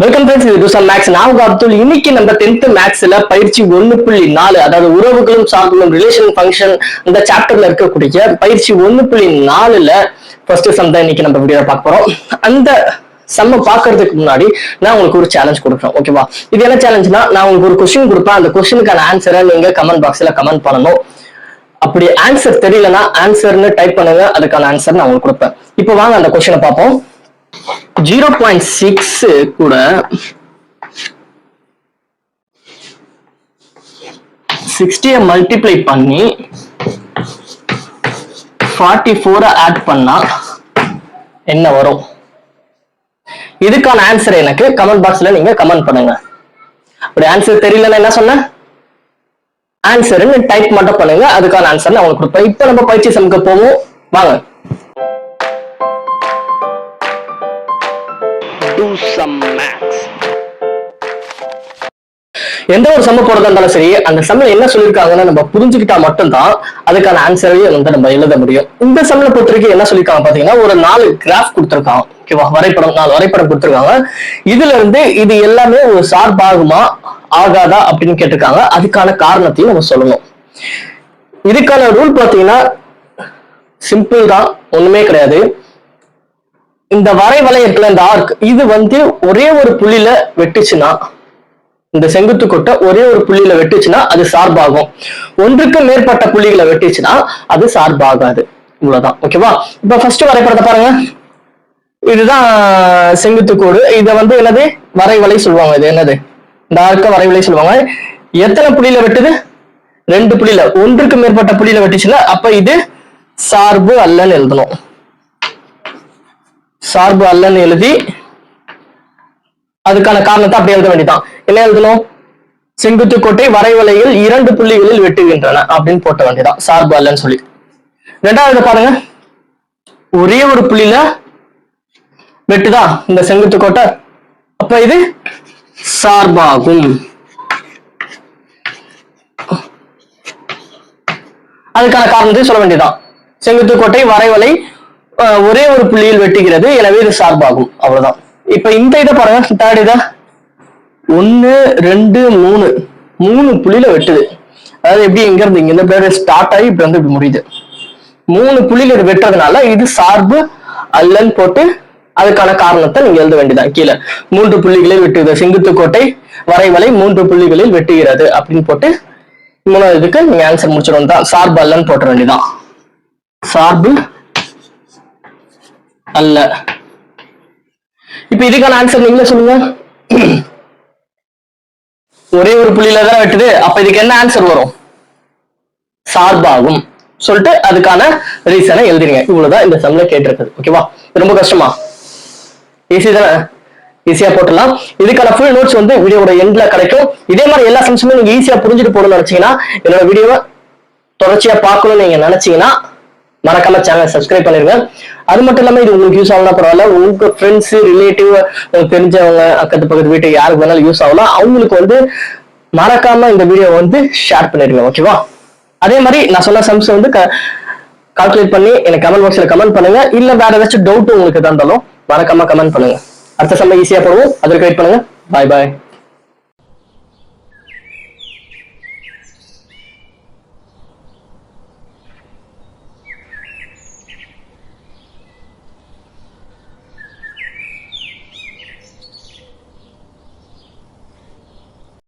Welcome friends, இது டுசம் maths. நான் அப்துல். இன்னைக்கு நம்ம 10th மேக்ஸ்ல பயிற்சி 1.4, அதாவது உறவுகளும் சார்புகளும் ரிலேஷன் ஃபங்க்ஷன் இந்த சாப்டர்ல இருக்கக்கூடிய பயிற்சி 1.4ல ஃபர்ஸ்ட் சம் தான் இன்னைக்கு நம்ம வீடியோ பார்க்க போறோம். அந்த சம்ம பாக்குறதுக்கு முன்னாடி நான் உங்களுக்கு ஒரு சேலஞ்ச் கொடுக்குறேன். ஓகேவா? இது என்ன சேலஞ்ச்னா, நான் உங்களுக்கு ஒரு கொஸ்டின் கொடுப்பேன். அந்த கொஸ்டினுக்கான ஆன்சரை நீங்க கமெண்ட் பாக்ஸ்ல கமெண்ட் பண்ணணும். அப்படி ஆன்சர் தெரியலன்னா ஆன்சர்னு டைப் பண்ணுங்க, அதுக்கான ஆன்சர் நான் உங்களுக்கு கொடுப்பேன். இப்போ வாங்க அந்த கொஸ்டினை பார்ப்போம். 0.6 கூட 60 மல்டிப்ளை பண்ணி 44 ஆட் பண்ணா என்ன வரும்? இதுக்கான ஆன்சர் எனக்கு கமெண்ட் பாக்ஸ்ல நீங்க கமெண்ட் பண்ணுங்க. அப்படி ஆன்சர் தெரியலன்னா என்ன சொன்ன, ஆன்சர் டைப் மட்டும் பண்ணுங்க, அதுக்கான ஆன்சர் நான் உங்களுக்கு கொடுப்பேன். இப்போ நம்ம பயிற்சி சம்க்கு போவோம், வாங்க. எந்த ஒரு சம்ம போறதா இருந்தாலும் சரி, அந்த சம்ல என்ன சொல்லிருக்காங்கன்னு நம்ம புரிஞ்சுக்கிட்டா மட்டும்தான் அதுக்கான ஆன்சரையே வந்து நம்ம எழுத முடியும். இந்த சம்ல பொறுத்தவரைக்கும் என்ன சொல்லிருக்காங்க பாத்தீங்கன்னா, ஒரு 4 கிராஃப் கொடுத்திருக்காங்க. ஓகேவா? வரைபடம் 4 வரைபடம் கொடுத்திருக்காங்க. இதுல இருந்து இது எல்லாமே ஒரு சார்பாகுமா ஆகாதா அப்படின்னு கேட்டிருக்காங்க. அதுக்கான காரணத்தையும் நம்ம சொல்லணும். இதுக்கான ரூல் பாத்தீங்கன்னா சிம்பிள் தான், ஒண்ணுமே கிடையாது. இந்த வரைவலை இருக்குல்ல, இந்த ஆர்க், இது வந்து ஒரே ஒரு புள்ளியில வெட்டுச்சுன்னா, இந்த செங்குத்து கோட்டை ஒரே ஒரு புள்ளியில வெட்டுச்சுன்னா அது சார்பாகும். ஒன்றுக்கு மேற்பட்ட புள்ளிகளை வெட்டுச்சுன்னா அது சார்பாகாது. இவ்வளவுதான். ஓகேவா? இப்ப ஃபர்ஸ்ட் வரைபடத்தை பாருங்க. இதுதான் செங்குத்து கோடு. இதை வந்து என்னது, வரைவலை சொல்லுவாங்க. இது என்னது, இந்த ஆர்க்க வரைவலை சொல்லுவாங்க. எத்தனை புள்ளியில வெட்டுது? 2 புள்ளியில. ஒன்றுக்கு மேற்பட்ட புள்ளியில வெட்டுச்சுன்னா அப்ப இது சார்பு அல்லன்னு எழுதணும். சார்பு அல்லன்னு எழுதி அதுக்கான காரணத்தை அப்படி எழுத வேண்டியதான். என்ன எழுதணும்? செங்குத்து கோட்டை வரைவலையில் 2 புள்ளிகளில் வெட்டுகின்றன அப்படின்னு போட்ட வேண்டியதான், சார்பு அல்லன்னு சொல்லி. ரெண்டாவது பாருங்க, ஒரே ஒரு புள்ளியில வெட்டுதா இந்த செங்குத்து கோட்டை, அப்ப இது சார்பாகும். அதுக்கான காரணத்தை சொல்ல வேண்டியதான். செங்குத்து கோட்டை வரைவலை ஒரே ஒரு புள்ளியில் வெட்டுகிறது, எனவே இது சார்பாகும். அவ்வளவுதான். இப்ப இந்த இதை பாருங்க, தேர்ட் இதை 1 2 3 புள்ளியில வெட்டுது. அதாவது எப்படி, எங்க இருந்து இங்க இந்த பேர் ஸ்டார்ட் ஆகி இப்படி வந்து இப்படி முடியுது. 3 புள்ளியில இது வெட்டுறதுனால இது சார்பு அல்லன்னு போட்டு அதுக்கான காரணத்தை நீங்க எழுத வேண்டியதான். கீழே 3 புள்ளிகளில் வெட்டுகிறது, செங்குத்து கோட்டை வரைவலை 3 புள்ளிகளில் வெட்டுகிறது அப்படின்னு போட்டு 3வது இதுக்கு நீங்க ஆன்சர் முடிச்சிடும் தான். சார்பு அல்லன்னு போட்ட வேண்டியதான். சார்பு அல்ல. இப்ப இதுக்கான ஆன்சர் நீங்களே சொல்லுங்க. ஒரே ஒரு புள்ளியில தான் வெட்டுது, அப்ப இதுக்கு என்ன ஆன்சர் வரும்? சார்பாகும் சொல்லிட்டு அதுக்கான ரீசனை எழுதிருங்க. இவ்வளவுதான் இந்த சம்ல கேட்டிருக்குது. ஓகேவா? ரொம்ப கஷ்டமா? ஈஸி தானே? ஈஸியா போட்டுலாம். இதுக்கான ஃபுல் நோட்ஸ் வந்து வீடியோட எண்ட்ல கிடைக்கும். இதே மாதிரி எல்லா சம்ஸுமே நீங்க ஈஸியா புரிஞ்சுட்டு போகணும்னு நினைச்சீங்கன்னா, என்னோட வீடியோவை தொடர்ச்சியா பார்க்கணும்னு நீங்க நினைச்சீங்கன்னா மறக்காம சேனலை சப்ஸ்கிரைப் பண்ணிருங்க. அது மட்டும் இல்லாம இது உங்களுக்கு யூஸ் ஆகலாம் பரவாயில்ல, உங்க ஃப்ரெண்ட்ஸ் ரிலேட்டிவ் உங்களுக்கு தெரிஞ்சவங்க அக்கத்து பக்கத்து வீட்டுக்கு யாருக்கு வேணாலும் யூஸ் ஆகலாம். அவங்களுக்கு வந்து மறக்காம இந்த வீடியோ வந்து ஷேர் பண்ணிருங்க. ஓகேவா? அதே மாதிரி நான் சொன்ன சம்ஸ் வந்து கால்குலேட் பண்ணி எனக்கு கமெண்ட் பாக்ஸ்ல கமெண்ட் பண்ணுங்க. இல்ல வேற ஏதாச்சும் டவுட் உங்களுக்கு இருந்தாலும் மறக்காம கமெண்ட் பண்ணுங்க. அடுத்த சம்மை ஈஸியா போடுவோம். அதற்கு வெயிட் பண்ணுங்க. பாய் பாய்.